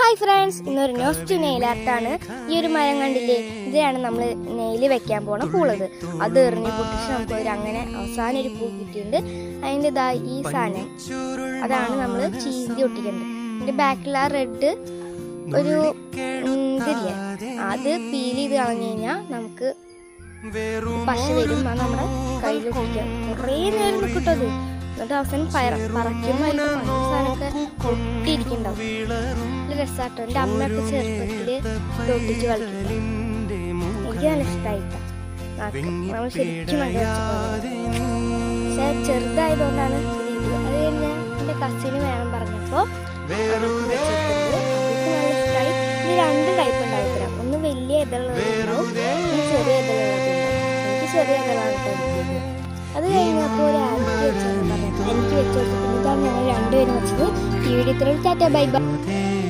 Hi friends, ഇന്നൊരു നോസ്റ്റ് nail ആർട്ടാണ്. ഈ ഒരു മരം കണ്ടില്ലേ, ഇതിലാണ് നമ്മൾ നെയിൽ വെക്കാൻ പോണ പൂളത്. അത് എറിഞ്ഞ് പൊട്ടിച്ച് നമുക്ക് അങ്ങനെ അവസാനം ഒരു പൂ കിട്ടിയിട്ടുണ്ട്. അതിൻ്റെ ഈ സാധനം അതാണ് നമ്മൾ ചീന്തി ഒട്ടിക്കേണ്ടത്. അതിൻ്റെ ബാക്കിൽ ആ റെഡ് ഒരു ഇതില്ലേ, അത് പീൽ ചെയ്ത് കളഞ്ഞു കഴിഞ്ഞാൽ നമുക്ക് പശ വരും. അത് നമ്മുടെ കയ്യിൽ ഒട്ടിക്കാം. കുറേ നേരം കിട്ടത്. എന്നിട്ട് അവസാനം പറക്കുമ്പോൾ അതിൻ്റെ സാധനമൊക്കെ ഒട്ടിയിരിക്കുന്നുണ്ടാവും. നല്ല രസമാട്ടോ. എൻ്റെ അമ്മയൊക്കെ ചെറുപ്പത്തിൽ ഒട്ടിച്ച് കളിക്കുന്നുണ്ട്. എനിക്ക് നല്ല ഇഷ്ടമായിട്ടാണ്. നമ്മൾ ശരിക്കും പക്ഷെ ചെറുതായതുകൊണ്ടാണ് ഇത്. അത് കഴിഞ്ഞ് എൻ്റെ കസിന് വേണം പറഞ്ഞപ്പോൾ നല്ല ഇഷ്ടമായി. ഇത് രണ്ട് ടൈപ്പ് ഉണ്ടായിത്തരാം. ഒന്ന് വലിയ ഇതളുള്ളതുണ്ടാവും, ഒന്ന് ചെറിയ ഇതളുള്ളതുണ്ടാവും. എനിക്ക് ചെറിയ ഇതളാണ് കഴിക്കുന്നത്. അത് കഴിഞ്ഞപ്പോൾ ഒരു ആൻറ്റി വെച്ചതെന്ന് പറയാം. എനിക്ക് വെച്ച് കൊടുത്തിട്ടുണ്ട്. ഇതാണ് ഞങ്ങൾ രണ്ടുപേരും വെച്ചത്. ഈ വീഡിയോ ഇത്രയും. Tata, bye bye.